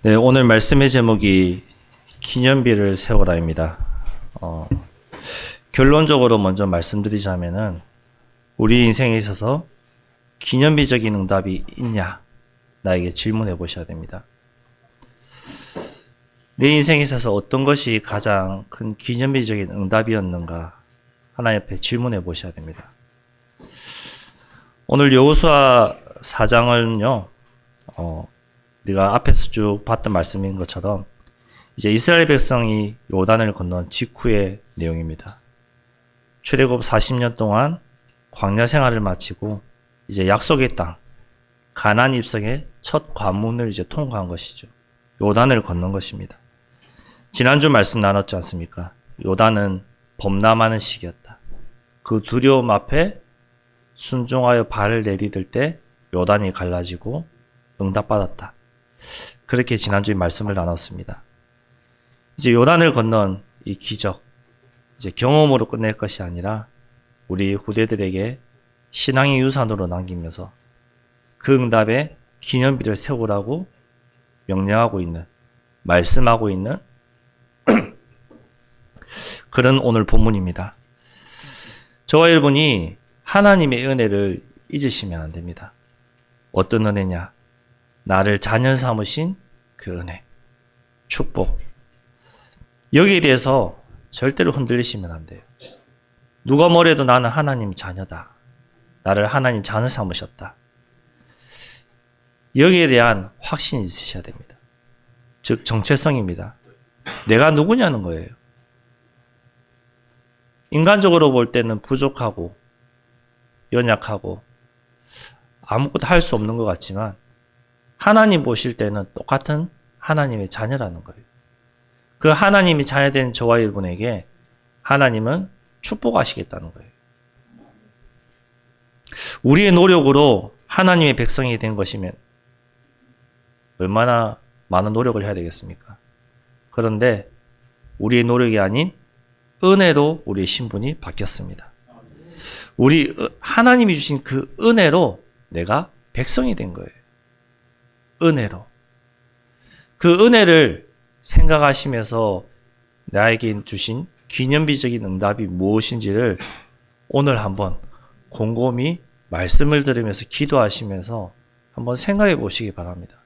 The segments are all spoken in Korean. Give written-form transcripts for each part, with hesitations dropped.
네, 오늘 말씀의 제목이 기념비를 세워라입니다. 결론적으로 먼저 말씀드리자면은 우리 인생에 있어서 기념비적인 응답이 있냐? 나에게 질문해 보셔야 됩니다. 내 인생에 있어서 어떤 것이 가장 큰 기념비적인 응답이었는가? 하나님 앞에 질문해 보셔야 됩니다. 오늘 여호수아 4장은요, 우리가 앞에서 쭉 봤던 말씀인 것처럼 이제 이스라엘 백성이 요단을 건넌 직후의 내용입니다. 출애굽 40년 동안 광야 생활을 마치고 이제 약속의 땅 가나안 입성의 첫 관문을 이제 통과한 것이죠. 요단을 건넌 것입니다. 지난주 말씀 나눴지 않습니까? 요단은 범람하는 시기였다. 그 두려움 앞에 순종하여 발을 내디딜 때 요단이 갈라지고 응답받았다. 그렇게 지난주에 말씀을 나눴습니다. 이제 요단을 건넌 이 기적, 이제 경험으로 끝낼 것이 아니라 우리 후대들에게 신앙의 유산으로 남기면서 그 응답에 기념비를 세우라고 명령하고 있는, 말씀하고 있는 그런 오늘 본문입니다. 저와 여러분이 하나님의 은혜를 잊으시면 안 됩니다. 어떤 은혜냐? 나를 자녀 삼으신 그 은혜, 축복. 여기에 대해서 절대로 흔들리시면 안 돼요. 누가 뭐래도 나는 하나님 자녀다. 나를 하나님 자녀 삼으셨다. 여기에 대한 확신이 있으셔야 됩니다. 즉 정체성입니다. 내가 누구냐는 거예요. 인간적으로 볼 때는 부족하고 연약하고 아무것도 할 수 없는 것 같지만 하나님 보실 때는 똑같은 하나님의 자녀라는 거예요. 그 하나님이 자녀된 저와 여러분에게 하나님은 축복하시겠다는 거예요. 우리의 노력으로 하나님의 백성이 된 것이면 얼마나 많은 노력을 해야 되겠습니까? 그런데 우리의 노력이 아닌 은혜로 우리의 신분이 바뀌었습니다. 하나님이 주신 그 은혜로 내가 백성이 된 거예요. 은혜로. 그 은혜를 생각하시면서 나에게 주신 기념비적인 응답이 무엇인지를 오늘 한번 곰곰이 말씀을 들으면서 기도하시면서 한번 생각해 보시기 바랍니다.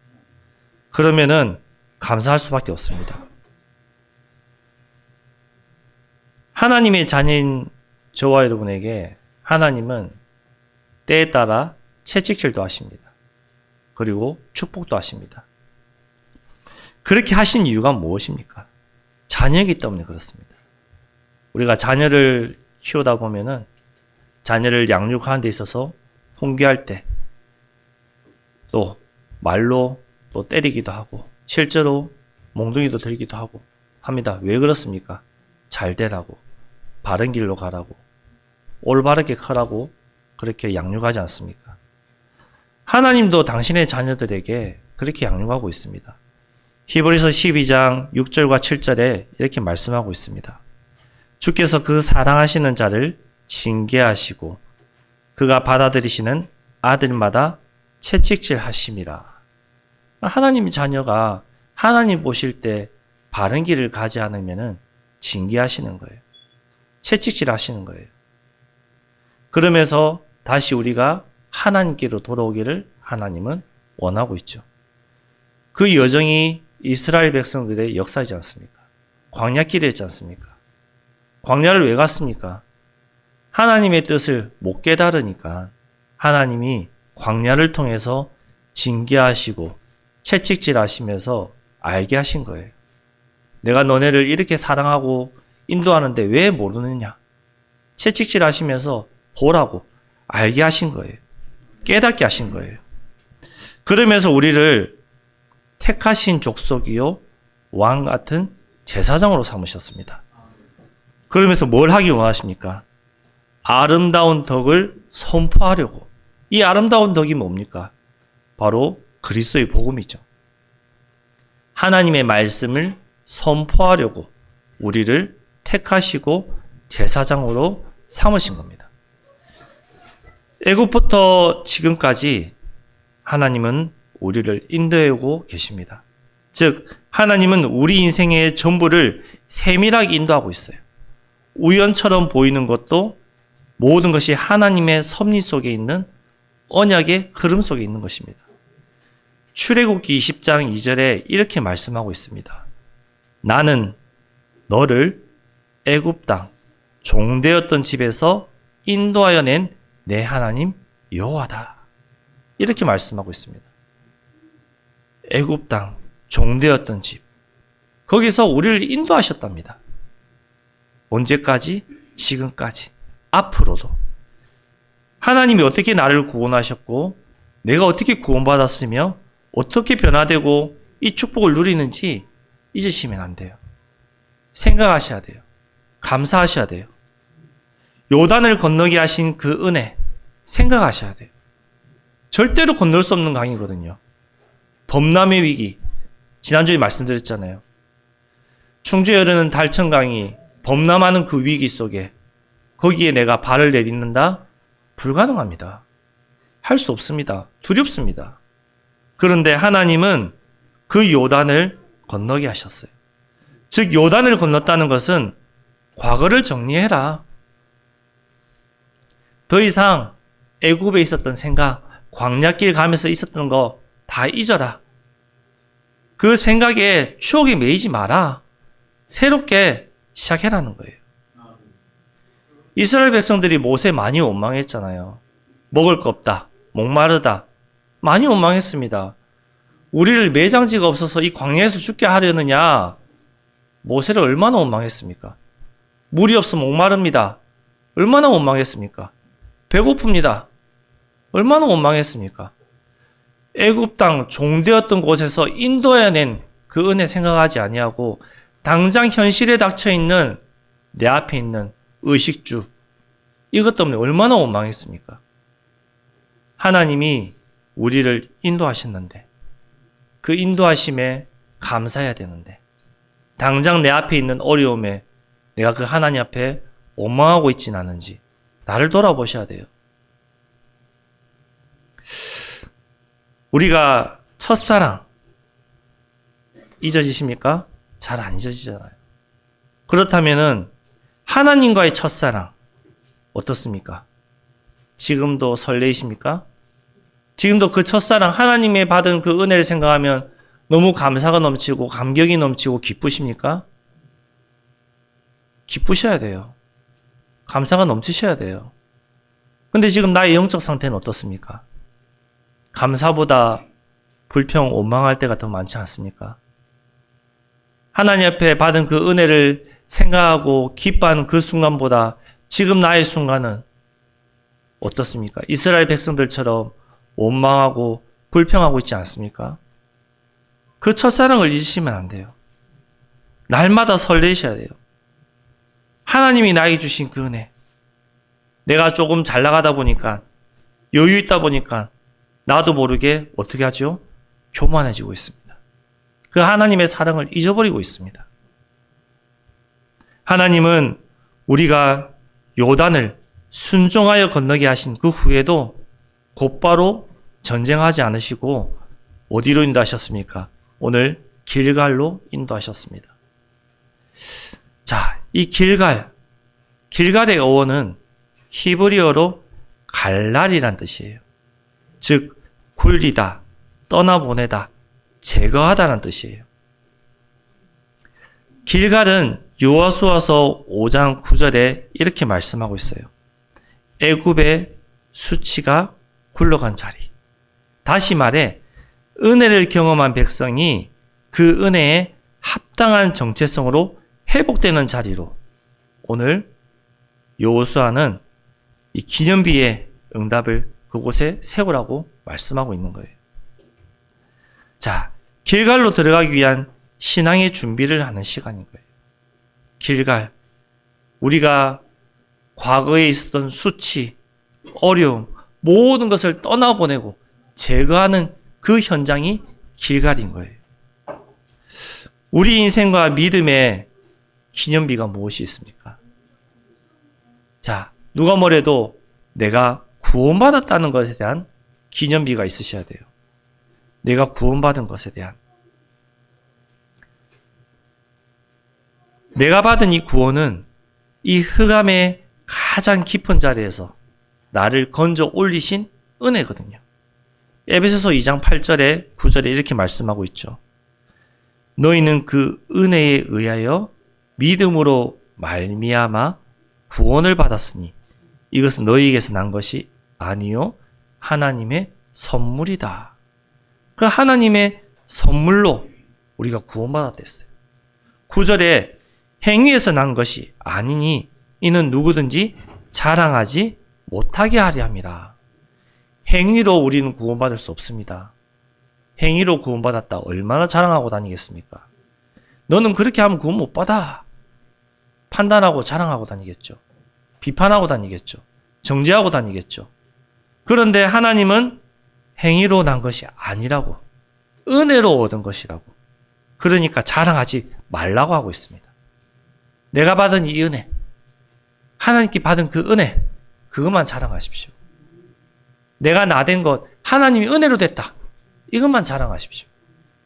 그러면은 감사할 수밖에 없습니다. 하나님의 자녀인 저와 여러분에게 하나님은 때에 따라 채찍질도 하십니다. 그리고 축복도 하십니다. 그렇게 하신 이유가 무엇입니까? 자녀이기 때문에 그렇습니다. 우리가 자녀를 키우다 보면은 자녀를 양육하는 데 있어서 훈계할 때 또 말로 또 때리기도 하고 실제로 몽둥이도 들기도 하고 합니다. 왜 그렇습니까? 잘 되라고, 바른 길로 가라고, 올바르게 커라고 그렇게 양육하지 않습니까? 하나님도 당신의 자녀들에게 그렇게 양육하고 있습니다. 히브리서 12장 6절과 7절에 이렇게 말씀하고 있습니다. 주께서 그 사랑하시는 자를 징계하시고 그가 받아들이시는 아들마다 채찍질 하심이라. 하나님의 자녀가 하나님 보실 때 바른 길을 가지 않으면 징계하시는 거예요. 채찍질 하시는 거예요. 그러면서 다시 우리가 하나님께로 돌아오기를 하나님은 원하고 있죠. 그 여정이 이스라엘 백성들의 역사이지 않습니까? 광야길이었지 않습니까? 광야를 왜 갔습니까? 하나님의 뜻을 못 깨달으니까 하나님이 광야를 통해서 징계하시고 채찍질하시면서 알게 하신 거예요. 내가 너네를 이렇게 사랑하고 인도하는데 왜 모르느냐? 채찍질하시면서 보라고 알게 하신 거예요. 깨닫게 하신 거예요. 그러면서 우리를 택하신 족속이요 왕 같은 제사장으로 삼으셨습니다. 그러면서 뭘 하기 원하십니까? 아름다운 덕을 선포하려고. 이 아름다운 덕이 뭡니까? 바로 그리스도의 복음이죠. 하나님의 말씀을 선포하려고 우리를 택하시고 제사장으로 삼으신 겁니다. 애굽부터 지금까지 하나님은 우리를 인도하고 계십니다. 즉 하나님은 우리 인생의 전부를 세밀하게 인도하고 있어요. 우연처럼 보이는 것도 모든 것이 하나님의 섭리 속에 있는 언약의 흐름 속에 있는 것입니다. 출애굽기 20장 2절에 이렇게 말씀하고 있습니다. 나는 너를 애굽 땅 종되었던 집에서 인도하여 낸 내 하나님 여호와다. 이렇게 말씀하고 있습니다. 애굽 땅 종되었던 집, 거기서 우리를 인도하셨답니다. 언제까지? 지금까지, 앞으로도. 하나님이 어떻게 나를 구원하셨고 내가 어떻게 구원받았으며 어떻게 변화되고 이 축복을 누리는지 잊으시면 안 돼요. 생각하셔야 돼요. 감사하셔야 돼요. 요단을 건너게 하신 그 은혜 생각하셔야 돼요. 절대로 건널 수 없는 강이거든요. 범람의 위기, 지난주에 말씀드렸잖아요. 충주에 흐르는 달천강이 범람하는 그 위기 속에 거기에 내가 발을 내딛는다? 불가능합니다. 할 수 없습니다. 두렵습니다. 그런데 하나님은 그 요단을 건너게 하셨어요. 즉 요단을 건넜다는 것은 과거를 정리해라. 더 이상 애굽에 있었던 생각, 광야길 가면서 있었던 거 다 잊어라. 그 생각에 추억에 매이지 마라. 새롭게 시작해라는 거예요. 이스라엘 백성들이 모세 많이 원망했잖아요. 먹을 거 없다. 목마르다. 많이 원망했습니다. 우리를 매장지가 없어서 이 광야에서 죽게 하려느냐. 모세를 얼마나 원망했습니까? 물이 없어 목마릅니다. 얼마나 원망했습니까? 배고픕니다. 얼마나 원망했습니까? 애굽 땅 종되었던 곳에서 인도해낸 그 은혜 생각하지 아니하고 당장 현실에 닥쳐 있는 내 앞에 있는 의식주, 이것 때문에 얼마나 원망했습니까? 하나님이 우리를 인도하셨는데 그 인도하심에 감사해야 되는데 당장 내 앞에 있는 어려움에 내가 그 하나님 앞에 원망하고 있진 않은지 나를 돌아보셔야 돼요. 우리가 첫사랑 잊어지십니까? 잘 안 잊어지잖아요. 그렇다면은 하나님과의 첫사랑 어떻습니까? 지금도 설레이십니까? 지금도 그 첫사랑 하나님의 받은 그 은혜를 생각하면 너무 감사가 넘치고 감격이 넘치고 기쁘십니까? 기쁘셔야 돼요. 감사가 넘치셔야 돼요. 근데 지금 나의 영적 상태는 어떻습니까? 감사보다 불평, 원망할 때가 더 많지 않습니까? 하나님 앞에 받은 그 은혜를 생각하고 기뻐하는 그 순간보다 지금 나의 순간은 어떻습니까? 이스라엘 백성들처럼 원망하고 불평하고 있지 않습니까? 그 첫사랑을 잊으시면 안 돼요. 날마다 설레셔야 돼요. 하나님이 나에게 주신 그 은혜. 내가 조금 잘 나가다 보니까, 여유 있다 보니까 나도 모르게 어떻게 하죠? 교만해지고 있습니다. 그 하나님의 사랑을 잊어버리고 있습니다. 하나님은 우리가 요단을 순종하여 건너게 하신 그 후에도 곧바로 전쟁하지 않으시고 어디로 인도하셨습니까? 오늘 길갈로 인도하셨습니다. 자, 이 길갈의 어원은 히브리어로 갈랄이란 뜻이에요. 즉 굴리다, 떠나보내다, 제거하다라는 뜻이에요. 길갈은 여호수아서 5장 9절에 이렇게 말씀하고 있어요. 애굽의 수치가 굴러간 자리. 다시 말해 은혜를 경험한 백성이 그 은혜에 합당한 정체성으로 회복되는 자리로 오늘 여호수아는 이 기념비의 응답을 그곳에 세우라고 말씀하고 있는 거예요. 자, 길갈로 들어가기 위한 신앙의 준비를 하는 시간인 거예요. 길갈, 우리가 과거에 있었던 수치, 어려움, 모든 것을 떠나보내고 제거하는 그 현장이 길갈인 거예요. 우리 인생과 믿음의 기념비가 무엇이 있습니까? 자, 누가 뭐래도 내가 구원받았다는 것에 대한 기념비가 있으셔야 돼요. 내가 구원받은 것에 대한. 내가 받은 이 구원은 이 흑암의 가장 깊은 자리에서 나를 건져 올리신 은혜거든요. 에베소서 2장 8절에 9절에 이렇게 말씀하고 있죠. 너희는 그 은혜에 의하여 믿음으로 말미암아 구원을 받았으니 이것은 너희에게서 난 것이 아니요 하나님의 선물이다. 그 하나님의 선물로 우리가 구원받았댔어요. 9절에 행위에서 난 것이 아니니 이는 누구든지 자랑하지 못하게 하려 함이라. 행위로 우리는 구원받을 수 없습니다. 행위로 구원받았다 얼마나 자랑하고 다니겠습니까? 너는 그렇게 하면 구원 못 받아. 판단하고 자랑하고 다니겠죠. 비판하고 다니겠죠. 정죄하고 다니겠죠. 그런데 하나님은 행위로 난 것이 아니라고, 은혜로 얻은 것이라고, 그러니까 자랑하지 말라고 하고 있습니다. 내가 받은 이 은혜, 하나님께 받은 그 은혜, 그것만 자랑하십시오. 내가 나된 것, 하나님이 은혜로 됐다, 이것만 자랑하십시오.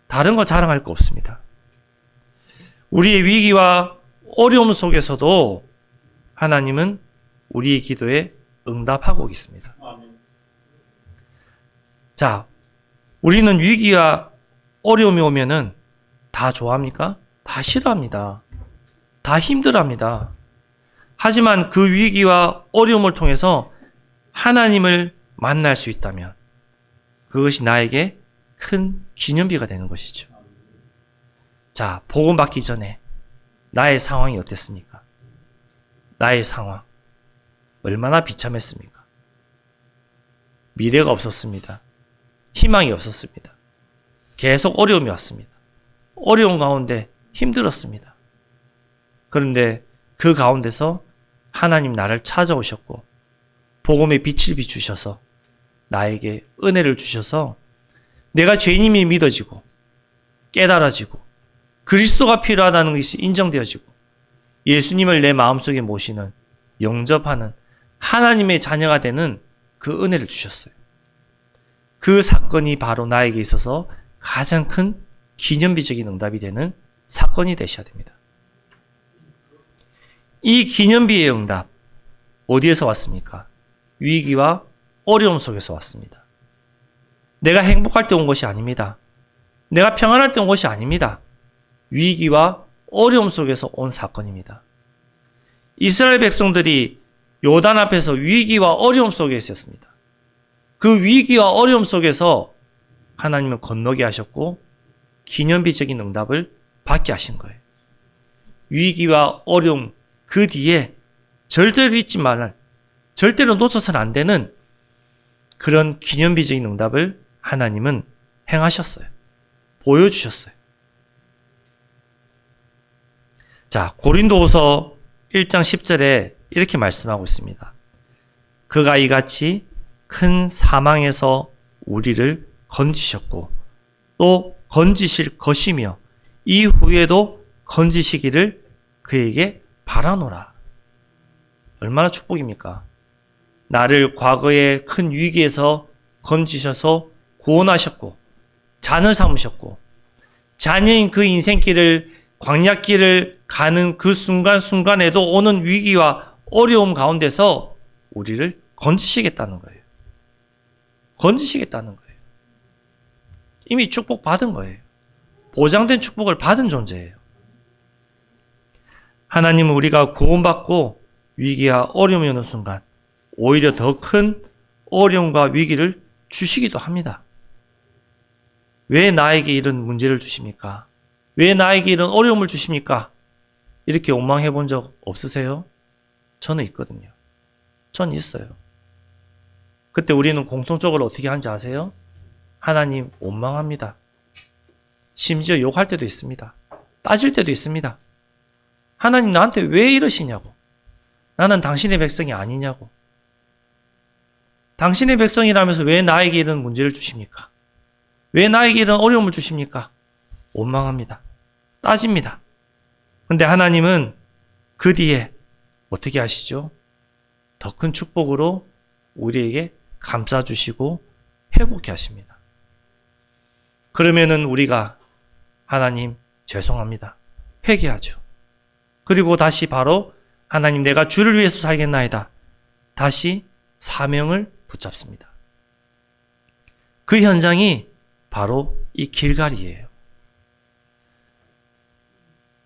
다른 거 자랑할 거 없습니다. 우리의 위기와 어려움 속에서도 하나님은 우리의 기도에 응답하고 있습니다. 자, 우리는 위기와 어려움이 오면은 다 좋아합니까? 다 싫어합니다. 다 힘들어합니다. 하지만 그 위기와 어려움을 통해서 하나님을 만날 수 있다면 그것이 나에게 큰 기념비가 되는 것이죠. 자, 복음 받기 전에 나의 상황이 어땠습니까? 나의 상황 얼마나 비참했습니까? 미래가 없었습니다. 희망이 없었습니다. 계속 어려움이 왔습니다. 어려운 가운데 힘들었습니다. 그런데 그 가운데서 하나님 나를 찾아오셨고 복음의 빛을 비추셔서 나에게 은혜를 주셔서 내가 죄인임이 믿어지고 깨달아지고 그리스도가 필요하다는 것이 인정되어지고 예수님을 내 마음속에 모시는 영접하는 하나님의 자녀가 되는 그 은혜를 주셨어요. 그 사건이 바로 나에게 있어서 가장 큰 기념비적인 응답이 되는 사건이 되셔야 됩니다. 이 기념비의 응답 어디에서 왔습니까? 위기와 어려움 속에서 왔습니다. 내가 행복할 때 온 것이 아닙니다. 내가 평안할 때 온 것이 아닙니다. 위기와 어려움 속에서 온 사건입니다. 이스라엘 백성들이 요단 앞에서 위기와 어려움 속에 있었습니다. 그 위기와 어려움 속에서 하나님은 건너게 하셨고 기념비적인 응답을 받게 하신 거예요. 위기와 어려움 그 뒤에 절대로 잊지 말할, 절대로 놓쳐서는 안 되는 그런 기념비적인 응답을 하나님은 행하셨어요. 보여주셨어요. 자, 고린도후서 1장 10절에 이렇게 말씀하고 있습니다. 그가 이같이 큰 사망에서 우리를 건지셨고 또 건지실 것이며 이후에도 건지시기를 그에게 바라노라. 얼마나 축복입니까? 나를 과거의 큰 위기에서 건지셔서 구원하셨고 잔을 삼으셨고 자녀인 그 인생길을 광야길을 가는 그 순간순간에도 오는 위기와 어려움 가운데서 우리를 건지시겠다는 거예요. 건지시겠다는 거예요. 이미 축복 받은 거예요. 보장된 축복을 받은 존재예요. 하나님은 우리가 구원받고 위기와 어려움이 오는 순간 오히려 더 큰 어려움과 위기를 주시기도 합니다. 왜 나에게 이런 문제를 주십니까? 왜 나에게 이런 어려움을 주십니까? 이렇게 원망해 본 적 없으세요? 저는 있거든요. 전 있어요. 그때 우리는 공통적으로 어떻게 하는지 아세요? 하나님 원망합니다. 심지어 욕할 때도 있습니다. 따질 때도 있습니다. 하나님 나한테 왜 이러시냐고. 나는 당신의 백성이 아니냐고. 당신의 백성이라면서 왜 나에게 이런 문제를 주십니까? 왜 나에게 이런 어려움을 주십니까? 원망합니다. 따집니다. 근데 하나님은 그 뒤에 어떻게 하시죠? 더 큰 축복으로 우리에게 감싸주시고 회복해 하십니다. 그러면은 우리가 하나님 죄송합니다. 회개하죠. 그리고 다시 바로 하나님 내가 주를 위해서 살겠나이다. 다시 사명을 붙잡습니다. 그 현장이 바로 이 길갈이에요.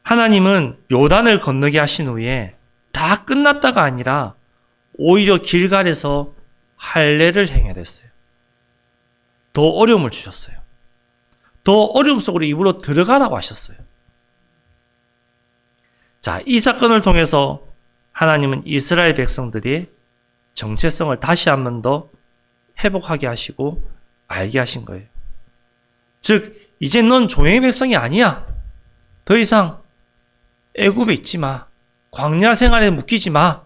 하나님은 요단을 건너게 하신 후에 다 끝났다가 아니라 오히려 길갈에서 할례를 행해냈어요. 더 어려움을 주셨어요. 더 어려움 속으로 입으로 들어가라고 하셨어요. 자, 이 사건을 통해서 하나님은 이스라엘 백성들이 정체성을 다시 한 번 더 회복하게 하시고 알게 하신 거예요. 즉, 이제 넌 종의 백성이 아니야. 더 이상 애굽에 있지 마. 광야 생활에 묶이지 마.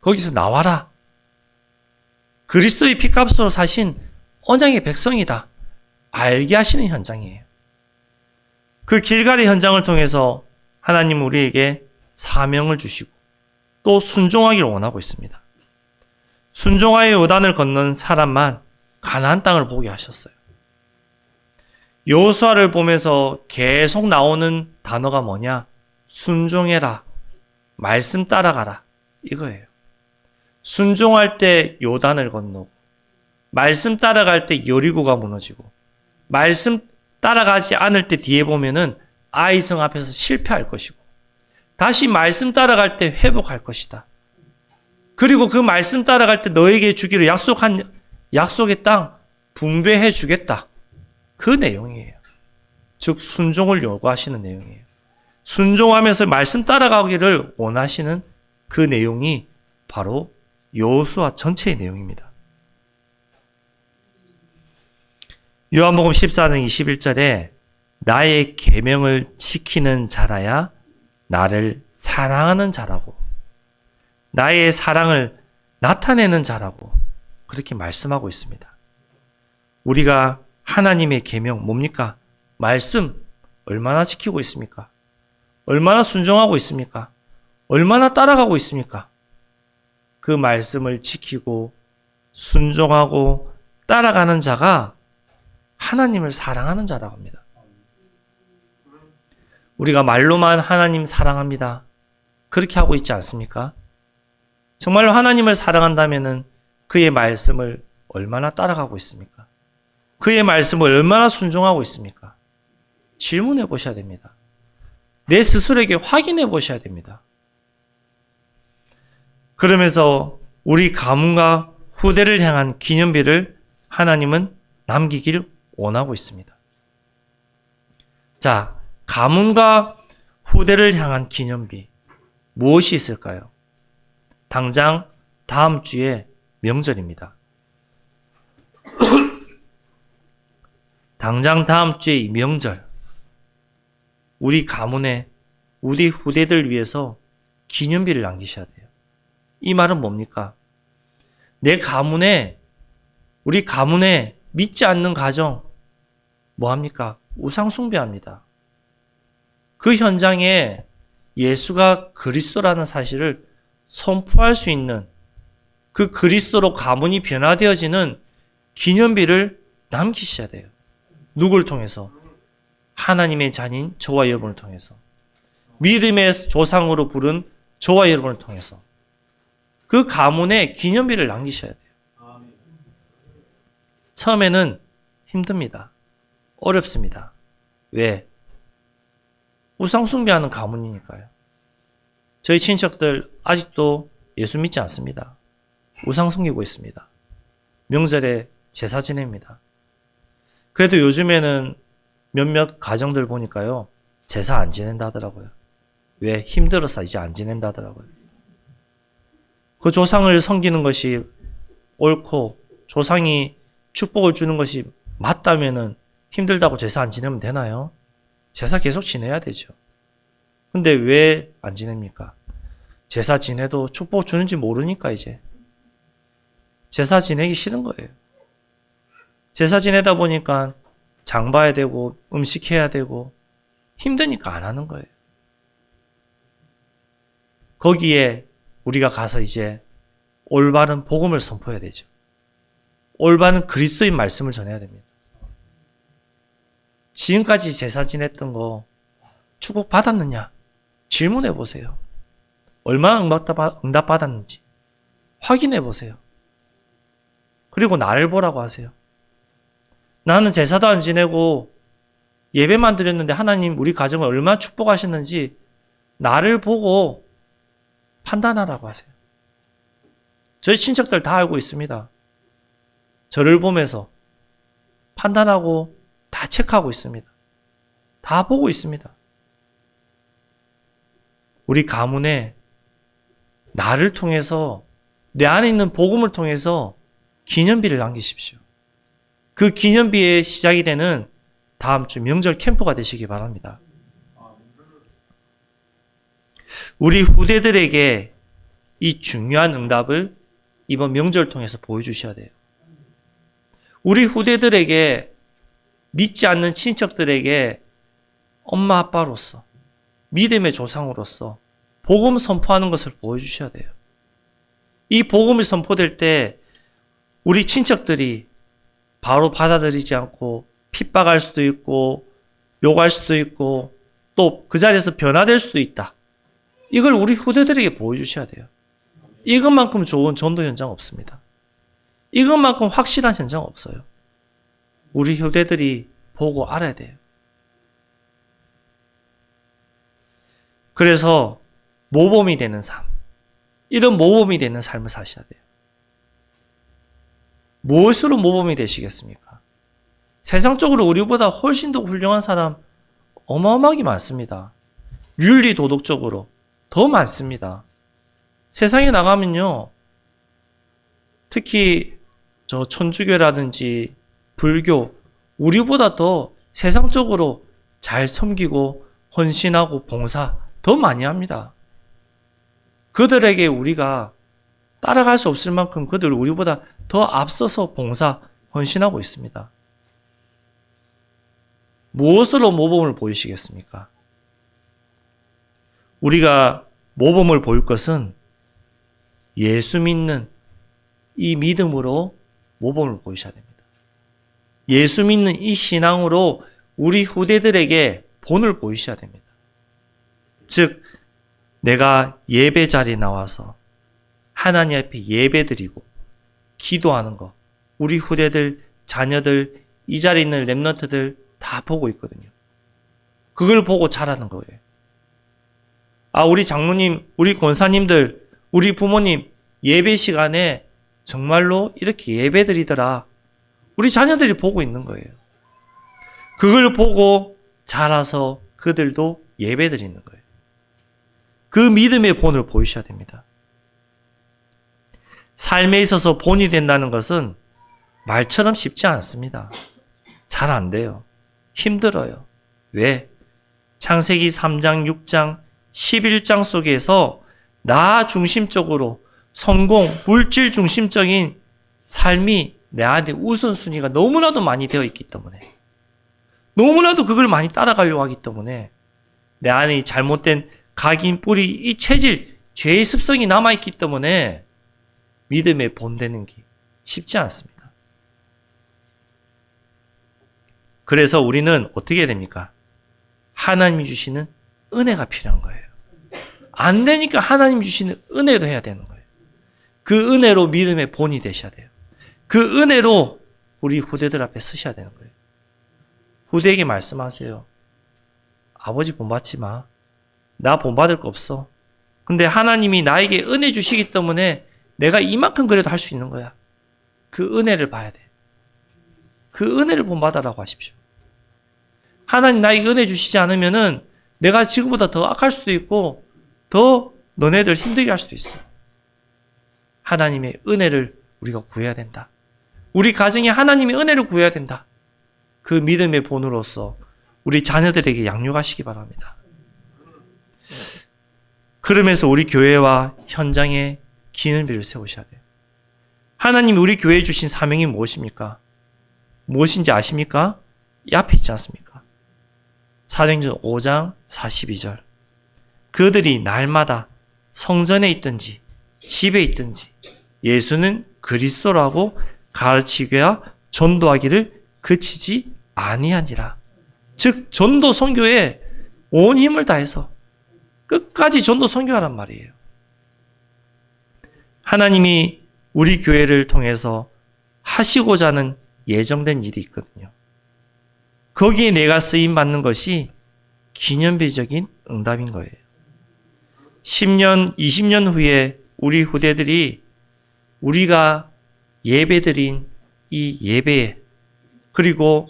거기서 나와라. 그리스도의 피값으로 사신 언약의 백성이다. 알게 하시는 현장이에요. 그 길갈의 현장을 통해서 하나님은 우리에게 사명을 주시고 또 순종하기를 원하고 있습니다. 순종하여 요단을 건넌 사람만 가나안 땅을 보게 하셨어요. 여호수아를 보면서 계속 나오는 단어가 뭐냐? 순종해라. 말씀 따라가라. 이거예요. 순종할 때 요단을 건너고 말씀 따라갈 때 여리고가 무너지고 말씀 따라가지 않을 때 뒤에 보면은 아이성 앞에서 실패할 것이고 다시 말씀 따라갈 때 회복할 것이다. 그리고 그 말씀 따라갈 때 너에게 주기로 약속한 약속의 땅 분배해 주겠다. 그 내용이에요. 즉 순종을 요구하시는 내용이에요. 순종하면서 말씀 따라가기를 원하시는 그 내용이 바로 여호수아 전체의 내용입니다. 요한복음 14장 21절에 나의 계명을 지키는 자라야 나를 사랑하는 자라고 나의 사랑을 나타내는 자라고 그렇게 말씀하고 있습니다. 우리가 하나님의 계명 뭡니까? 말씀 얼마나 지키고 있습니까? 얼마나 순종하고 있습니까? 얼마나 따라가고 있습니까? 그 말씀을 지키고 순종하고 따라가는 자가 하나님을 사랑하는 자라고 합니다. 우리가 말로만 하나님 사랑합니다. 그렇게 하고 있지 않습니까? 정말로 하나님을 사랑한다면은 그의 말씀을 얼마나 따라가고 있습니까? 그의 말씀을 얼마나 순종하고 있습니까? 질문해 보셔야 됩니다. 내 스스로에게 확인해 보셔야 됩니다. 그러면서 우리 가문과 후대를 향한 기념비를 하나님은 남기기를 원하고 있습니다. 자, 가문과 후대를 향한 기념비 무엇이 있을까요? 당장 다음 주에 명절입니다. 당장 다음 주에 이 명절 우리 가문에 우리 후대들 위해서 기념비를 남기셔야 돼요. 이 말은 뭡니까? 내 가문에 우리 가문에 믿지 않는 가정 뭐합니까? 우상 숭배합니다. 그 현장에 예수가 그리스도라는 사실을 선포할 수 있는 그 그리스도로 가문이 변화되어지는 기념비를 남기셔야 돼요. 누굴 통해서? 하나님의 자녀인 저와 여러분을 통해서. 믿음의 조상으로 부른 저와 여러분을 통해서. 그 가문에 기념비를 남기셔야 돼요. 처음에는 힘듭니다. 어렵습니다. 왜? 우상 숭배하는 가문이니까요. 저희 친척들 아직도 예수 믿지 않습니다. 우상 섬기고 있습니다. 명절에 제사 지냅니다. 그래도 요즘에는 몇몇 가정들 보니까요. 제사 안 지낸다 하더라고요. 왜? 힘들어서 이제 안 지낸다 하더라고요. 그 조상을 섬기는 것이 옳고 조상이 축복을 주는 것이 맞다면은 힘들다고 제사 안 지내면 되나요? 제사 계속 지내야 되죠. 근데 왜 안 지냅니까? 제사 지내도 축복 주는지 모르니까 이제. 제사 지내기 싫은 거예요. 제사 지내다 보니까 장 봐야 되고 음식 해야 되고 힘드니까 안 하는 거예요. 거기에 우리가 가서 이제 올바른 복음을 선포해야 되죠. 올바른 그리스도의 말씀을 전해야 됩니다. 지금까지 제사 지냈던 거 축복 받았느냐? 질문해 보세요. 얼마나 응답받았는지 확인해 보세요. 그리고 나를 보라고 하세요. 나는 제사도 안 지내고 예배만 드렸는데 하나님 우리 가정을 얼마나 축복하셨는지 나를 보고 판단하라고 하세요. 저희 친척들 다 알고 있습니다. 저를 보면서 판단하고 다 체크하고 있습니다. 다 보고 있습니다. 우리 가문에 나를 통해서 내 안에 있는 복음을 통해서 기념비를 남기십시오. 그 기념비의 시작이 되는 다음 주 명절 캠프가 되시기 바랍니다. 우리 후대들에게 이 중요한 응답을 이번 명절 통해서 보여주셔야 돼요. 우리 후대들에게 믿지 않는 친척들에게 엄마 아빠로서 믿음의 조상으로서 복음 선포하는 것을 보여주셔야 돼요. 이 복음이 선포될 때 우리 친척들이 바로 받아들이지 않고 핍박할 수도 있고 욕할 수도 있고 또 그 자리에서 변화될 수도 있다. 이걸 우리 후대들에게 보여주셔야 돼요. 이것만큼 좋은 전도 현장 없습니다. 이것만큼 확실한 현장 없어요. 우리 후대들이 보고 알아야 돼요. 그래서 모범이 되는 삶, 이런 모범이 되는 삶을 사셔야 돼요. 무엇으로 모범이 되시겠습니까? 세상적으로 우리보다 훨씬 더 훌륭한 사람 어마어마하게 많습니다. 윤리 도덕적으로 더 많습니다. 세상에 나가면요, 특히 저 천주교라든지 불교, 우리보다 더 세상적으로 잘 섬기고 헌신하고 봉사 더 많이 합니다. 그들에게 우리가 따라갈 수 없을 만큼 그들 우리보다 더 앞서서 봉사, 헌신하고 있습니다. 무엇으로 모범을 보이시겠습니까? 우리가 모범을 보일 것은 예수 믿는 이 믿음으로 모범을 보이셔야 됩니다. 예수 믿는 이 신앙으로 우리 후대들에게 본을 보이셔야 됩니다. 즉, 내가 예배 자리에 나와서 하나님 앞에 예배드리고 기도하는 것, 우리 후대들, 자녀들, 이 자리에 있는 렘넌트들 다 보고 있거든요. 그걸 보고 자라는 거예요. 아, 우리 장로님, 우리 권사님들, 우리 부모님 예배 시간에 정말로 이렇게 예배드리더라. 우리 자녀들이 보고 있는 거예요. 그걸 보고 자라서 그들도 예배드리는 거예요. 그 믿음의 본을 보이셔야 됩니다. 삶에 있어서 본이 된다는 것은 말처럼 쉽지 않습니다. 잘 안 돼요. 힘들어요. 왜? 창세기 3장, 6장, 11장 속에서 나 중심적으로 성공, 물질 중심적인 삶이 내 안에 우선순위가 너무나도 많이 되어 있기 때문에, 너무나도 그걸 많이 따라가려고 하기 때문에 내 안에 잘못된 각인, 뿌리, 이 체질, 죄의 습성이 남아있기 때문에 믿음의 본되는 게 쉽지 않습니다. 그래서 우리는 어떻게 해야 됩니까? 하나님이 주시는 은혜가 필요한 거예요. 안 되니까 하나님이 주시는 은혜도 해야 되는 거예요. 그 은혜로 믿음의 본이 되셔야 돼요. 그 은혜로 우리 후대들 앞에 서셔야 되는 거예요. 후대에게 말씀하세요. 아버지 본받지 마. 나 본받을 거 없어. 근데 하나님이 나에게 은혜 주시기 때문에 내가 이만큼 그래도 할 수 있는 거야. 그 은혜를 봐야 돼. 그 은혜를 본받으라고 하십시오. 하나님 나에게 은혜 주시지 않으면은 내가 지금보다 더 악할 수도 있고 더 너네들 힘들게 할 수도 있어. 하나님의 은혜를 우리가 구해야 된다. 우리 가정에 하나님의 은혜를 구해야 된다. 그 믿음의 본으로서 우리 자녀들에게 양육하시기 바랍니다. 그러면서 우리 교회와 현장에 기념비를 세우셔야 돼요. 하나님이 우리 교회에 주신 사명이 무엇입니까? 무엇인지 아십니까? 이 앞에 있지 않습니까? 사도행전 5장 42절. 그들이 날마다 성전에 있든지 집에 있든지 예수는 그리스도라고 가르치기와 전도하기를 그치지 아니하니라. 즉 전도 선교에 온 힘을 다해서 끝까지 전도 선교하란 말이에요. 하나님이 우리 교회를 통해서 하시고자 하는 예정된 일이 있거든요. 거기에 내가 쓰임 받는 것이 기념비적인 응답인 거예요. 10년, 20년 후에 우리 후대들이 우리가 예배드린 이 예배에 그리고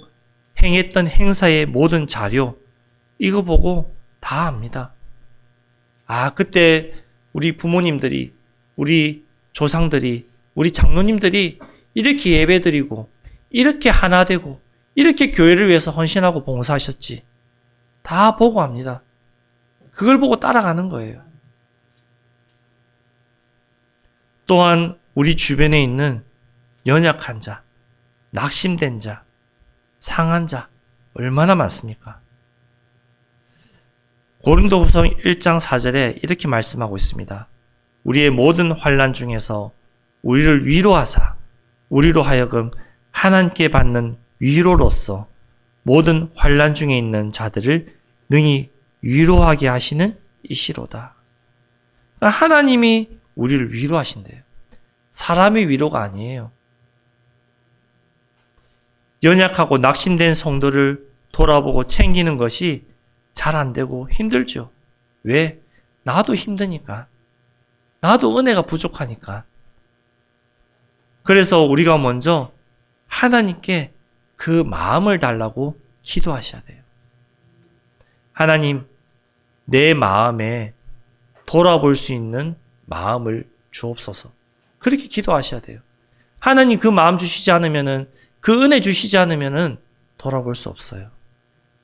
행했던 행사의 모든 자료 이거 보고 다 압니다. 아, 그때 우리 부모님들이, 우리 조상들이, 우리 장로님들이 이렇게 예배드리고 이렇게 하나 되고 이렇게 교회를 위해서 헌신하고 봉사하셨지. 다 보고 합니다. 그걸 보고 따라가는 거예요. 또한 우리 주변에 있는 연약한 자, 낙심된 자, 상한 자 얼마나 많습니까? 고린도후서 1장 4절에 이렇게 말씀하고 있습니다. 우리의 모든 환난 중에서 우리를 위로하사 우리로 하여금 하나님께 받는 위로로서 모든 환난 중에 있는 자들을 능히 위로하게 하시는 이시로다. 하나님이 우리를 위로하신대요. 사람의 위로가 아니에요. 연약하고 낙심된 성도를 돌아보고 챙기는 것이 잘 안 되고 힘들죠. 왜? 나도 힘드니까. 나도 은혜가 부족하니까. 그래서 우리가 먼저 하나님께 그 마음을 달라고 기도하셔야 돼요. 하나님, 내 마음에 돌아볼 수 있는 마음을 주옵소서. 그렇게 기도하셔야 돼요. 하나님 그 마음 주시지 않으면은, 그 은혜 주시지 않으면은 돌아볼 수 없어요.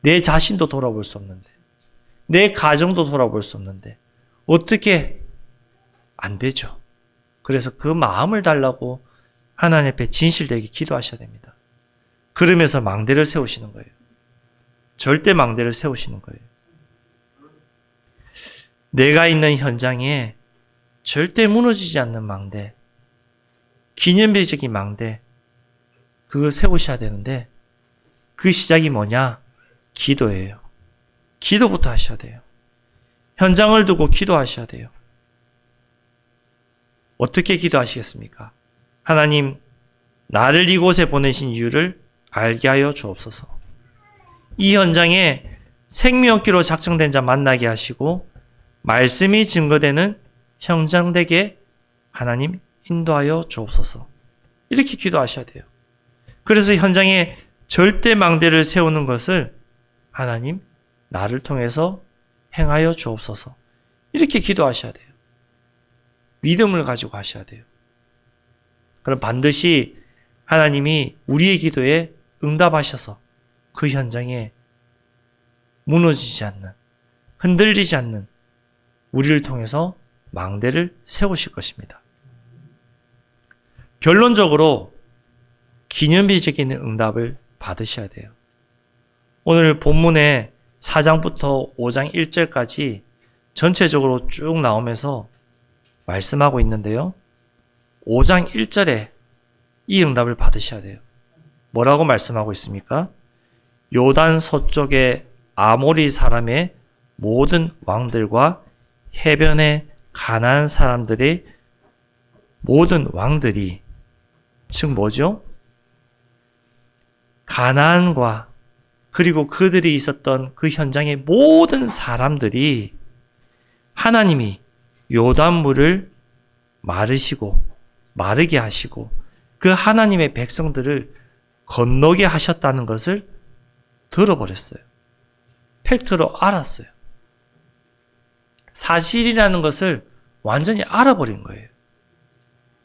내 자신도 돌아볼 수 없는데, 내 가정도 돌아볼 수 없는데, 어떻게 안 되죠? 그래서 그 마음을 달라고 하나님 앞에 진실되게 기도하셔야 됩니다. 그러면서 망대를 세우시는 거예요. 절대 망대를 세우시는 거예요. 내가 있는 현장에 절대 무너지지 않는 망대, 기념비적인 망대, 그걸 세우셔야 되는데 그 시작이 뭐냐? 기도예요. 기도부터 하셔야 돼요. 현장을 두고 기도하셔야 돼요. 어떻게 기도하시겠습니까? 하나님, 나를 이곳에 보내신 이유를 알게 하여 주옵소서. 이 현장에 생명기로 작정된 자 만나게 하시고 말씀이 증거되는 현장 되게 하나님 인도하여 주옵소서. 이렇게 기도하셔야 돼요. 그래서 현장에 절대 망대를 세우는 것을 하나님 나를 통해서 행하여 주옵소서. 이렇게 기도하셔야 돼요. 믿음을 가지고 하셔야 돼요. 그럼 반드시 하나님이 우리의 기도에 응답하셔서 그 현장에 무너지지 않는, 흔들리지 않는 우리를 통해서 망대를 세우실 것입니다. 결론적으로 기념비적인 응답을 받으셔야 돼요. 오늘 본문의 4장부터 5장 1절까지 전체적으로 쭉 나오면서 말씀하고 있는데요. 5장 1절에 이 응답을 받으셔야 돼요. 뭐라고 말씀하고 있습니까? 요단 서쪽의 아모리 사람의 모든 왕들과 해변의 가나안 사람들의 모든 왕들이, 즉 뭐죠? 가나안과 그리고 그들이 있었던 그 현장의 모든 사람들이 하나님이 요단물을 마르시고 마르게 하시고 그 하나님의 백성들을 건너게 하셨다는 것을 들어버렸어요. 팩트로 알았어요. 사실이라는 것을 완전히 알아버린 거예요.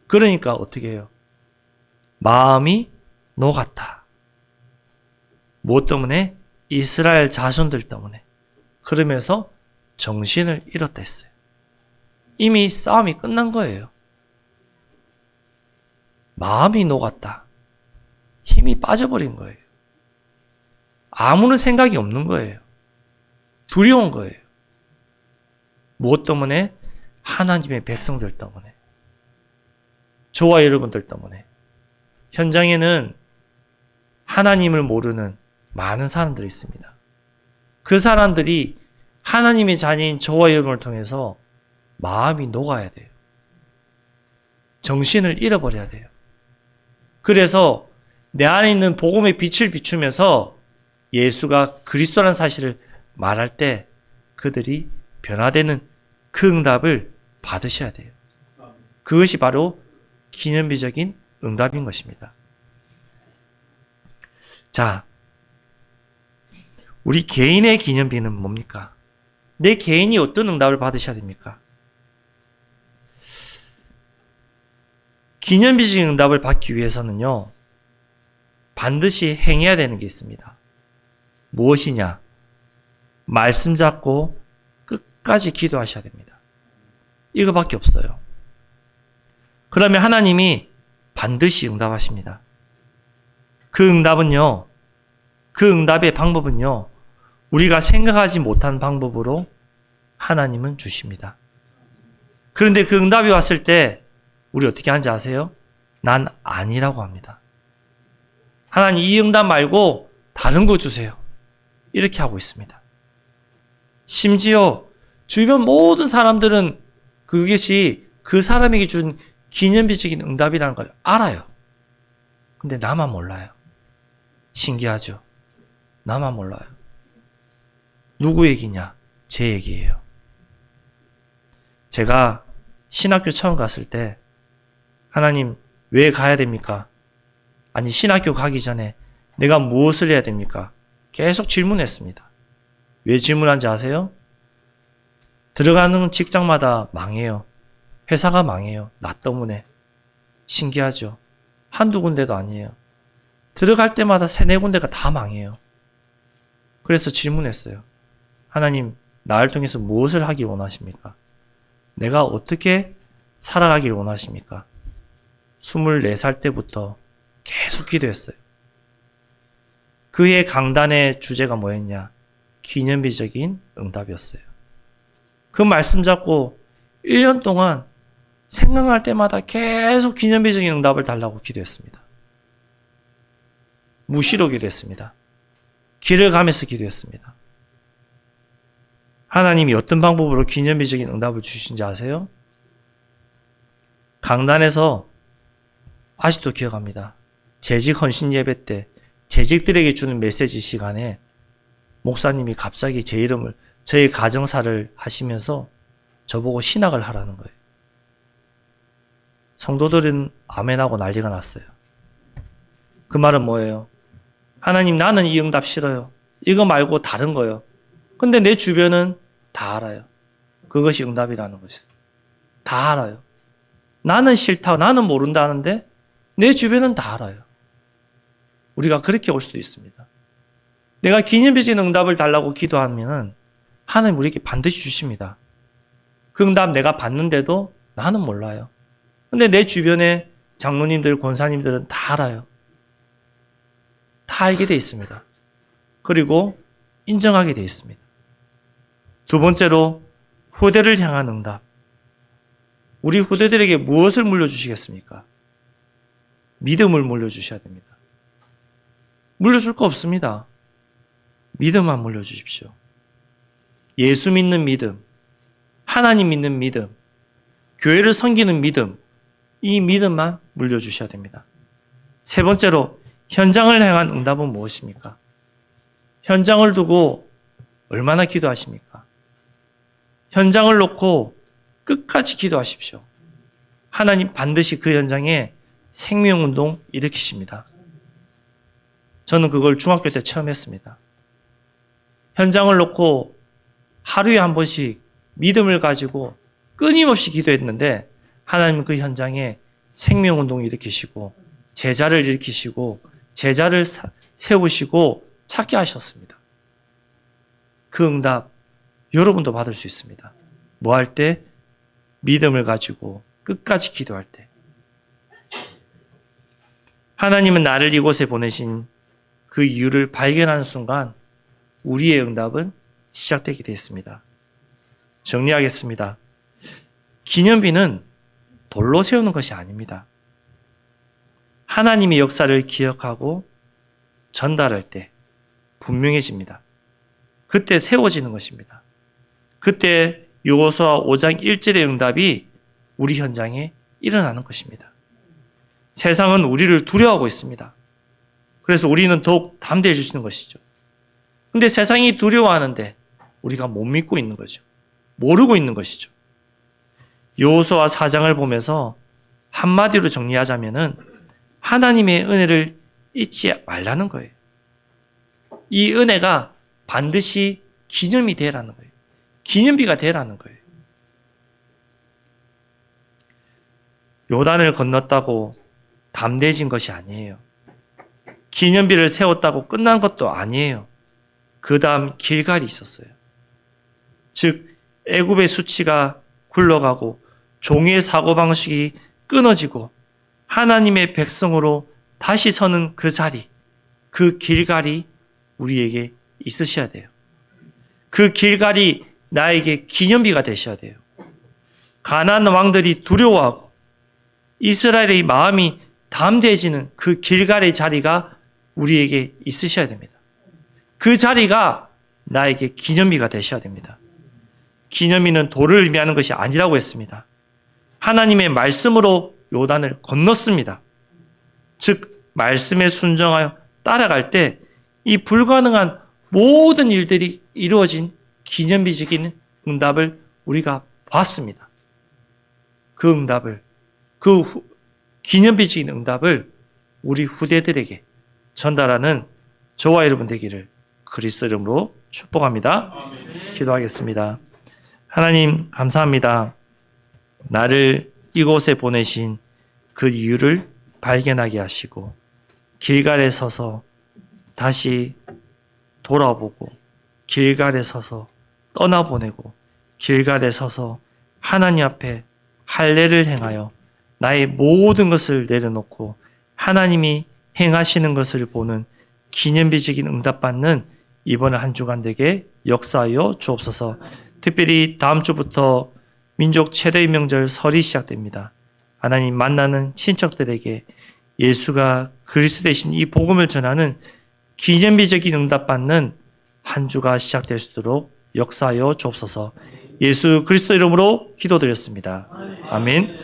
그러니까 어떻게 해요? 마음이 녹았다. 무엇 때문에? 이스라엘 자손들 때문에. 그러면서 정신을 잃었다 했어요. 이미 싸움이 끝난 거예요. 마음이 녹았다. 힘이 빠져버린 거예요. 아무런 생각이 없는 거예요. 두려운 거예요. 무엇 때문에? 하나님의 백성들 때문에. 저와 여러분들 때문에. 현장에는 하나님을 모르는 많은 사람들이 있습니다. 그 사람들이 하나님의 자녀인 저와 여러분을 통해서 마음이 녹아야 돼요. 정신을 잃어버려야 돼요. 그래서 내 안에 있는 복음의 빛을 비추면서 예수가 그리스도라는 사실을 말할 때 그들이 변화되는 그 응답을 받으셔야 돼요. 그것이 바로 기념비적인 응답인 것입니다. 자, 우리 개인의 기념비는 뭡니까? 내 개인이 어떤 응답을 받으셔야 됩니까? 기념비적인 응답을 받기 위해서는요, 반드시 행해야 되는 게 있습니다. 무엇이냐? 말씀 잡고 끝까지 기도하셔야 됩니다. 이거밖에 없어요. 그러면 하나님이 반드시 응답하십니다. 그 응답의 방법은요, 우리가 생각하지 못한 방법으로 하나님은 주십니다. 그런데 그 응답이 왔을 때 우리 어떻게 하는지 아세요? 난 아니라고 합니다. 하나님 이 응답 말고 다른 거 주세요. 이렇게 하고 있습니다. 심지어 주변 모든 사람들은 그것이 그 사람에게 준 기념비적인 응답이라는 걸 알아요. 근데 나만 몰라요. 신기하죠? 나만 몰라요. 누구 얘기냐? 제 얘기예요. 제가 신학교 처음 갔을 때 하나님 왜 가야 됩니까? 아니 신학교 가기 전에 내가 무엇을 해야 됩니까? 계속 질문했습니다. 왜 질문한지 아세요? 들어가는 직장마다 망해요. 회사가 망해요. 나 때문에. 신기하죠? 한두 군데도 아니에요. 들어갈 때마다 3-4군데가 다 망해요. 그래서 질문했어요. 하나님, 나를 통해서 무엇을 하기 원하십니까? 내가 어떻게 살아가길 원하십니까? 24살 때부터 계속 기도했어요. 그의 강단의 주제가 뭐였냐? 기념비적인 응답이었어요. 그 말씀 잡고 1년 동안 생각날 때마다 계속 기념비적인 응답을 달라고 기도했습니다. 무시로 기도했습니다. 길을 가면서 기도했습니다. 하나님이 어떤 방법으로 기념비적인 응답을 주신지 아세요? 강단에서 아직도 기억합니다. 재직 헌신 예배 때 재직들에게 주는 메시지 시간에 목사님이 갑자기 제 이름을 저희 가정사를 하시면서 저보고 신학을 하라는 거예요. 성도들은 아멘하고 난리가 났어요. 그 말은 뭐예요? 하나님 나는 이 응답 싫어요. 이거 말고 다른 거요. 근데 내 주변은 다 알아요. 그것이 응답이라는 것이죠. 다 알아요. 나는 싫다, 나는 모른다 하는데 내 주변은 다 알아요. 우리가 그렇게 올 수도 있습니다. 내가 기념비적인 응답을 달라고 기도하면 하나님 우리에게 반드시 주십니다. 그 응답 내가 받는데도 나는 몰라요. 근데 내 주변에 장로님들, 권사님들은 다 알아요. 다 알게 돼 있습니다. 그리고 인정하게 돼 있습니다. 두 번째로 후대를 향한 응답. 우리 후대들에게 무엇을 물려주시겠습니까? 믿음을 물려주셔야 됩니다. 물려줄 거 없습니다. 믿음만 물려주십시오. 예수 믿는 믿음, 하나님 믿는 믿음, 교회를 섬기는 믿음, 이 믿음만 물려주셔야 됩니다. 세 번째로 현장을 향한 응답은 무엇입니까? 현장을 두고 얼마나 기도하십니까? 현장을 놓고 끝까지 기도하십시오. 하나님 반드시 그 현장에 생명운동 일으키십니다. 저는 그걸 중학교 때 처음 했습니다. 현장을 놓고 하루에 한 번씩 믿음을 가지고 끊임없이 기도했는데 하나님은 그 현장에 생명운동을 일으키시고 제자를 일으키시고 제자를 세우시고 찾게 하셨습니다. 그 응답 여러분도 받을 수 있습니다. 뭐 할 때? 믿음을 가지고 끝까지 기도할 때. 하나님은 나를 이곳에 보내신 그 이유를 발견하는 순간 우리의 응답은 시작되게 되었습니다. 정리하겠습니다. 기념비는 돌로 세우는 것이 아닙니다. 하나님의 역사를 기억하고 전달할 때 분명해집니다. 그때 세워지는 것입니다. 그때 요호수아 5장 1절의 응답이 우리 현장에 일어나는 것입니다. 세상은 우리를 두려워하고 있습니다. 그래서 우리는 더욱 담대해지는 것이죠. 근데 세상이 두려워하는데 우리가 못 믿고 있는 거죠. 모르고 있는 것이죠. 여호수아 4장을 보면서 한마디로 정리하자면은 하나님의 은혜를 잊지 말라는 거예요. 이 은혜가 반드시 기념이 되라는 거예요. 기념비가 되라는 거예요. 요단을 건넜다고 담대해진 것이 아니에요. 기념비를 세웠다고 끝난 것도 아니에요. 그 다음 길갈이 있었어요. 즉 애굽의 수치가 굴러가고 종의 사고방식이 끊어지고 하나님의 백성으로 다시 서는 그 자리, 그 길갈이 우리에게 있으셔야 돼요. 그 길갈이 나에게 기념비가 되셔야 돼요. 가나안 왕들이 두려워하고 이스라엘의 마음이 담대해지는 그 길갈의 자리가 우리에게 있으셔야 됩니다. 그 자리가 나에게 기념비가 되셔야 됩니다. 기념비는 돌을 의미하는 것이 아니라고 했습니다. 하나님의 말씀으로 요단을 건넜습니다. 즉 말씀에 순종하여 따라갈 때 이 불가능한 모든 일들이 이루어진 기념비적인 응답을 우리가 봤습니다. 그 응답을, 기념비적인 응답을 우리 후대들에게 전달하는 저와 여러분 되기를 그리스도 이름으로 축복합니다. 기도하겠습니다. 하나님 감사합니다. 나를 이곳에 보내신 그 이유를 발견하게 하시고 길갈에 서서 다시 돌아보고 길갈에 서서 떠나보내고 길갈에 서서 하나님 앞에 할례를 행하여 나의 모든 것을 내려놓고 하나님이 행하시는 것을 보는 기념비적인 응답받는 이번 한 주간 되게 역사하여 주옵소서. 특별히 다음 주부터 민족 최대의 명절 설이 시작됩니다. 하나님 만나는 친척들에게 예수가 그리스도 되신 이 복음을 전하는 기념비적인 응답받는 한 주가 시작될 수 있도록 역사하여 주옵소서. 예수 그리스도 이름으로 기도드렸습니다. 아멘.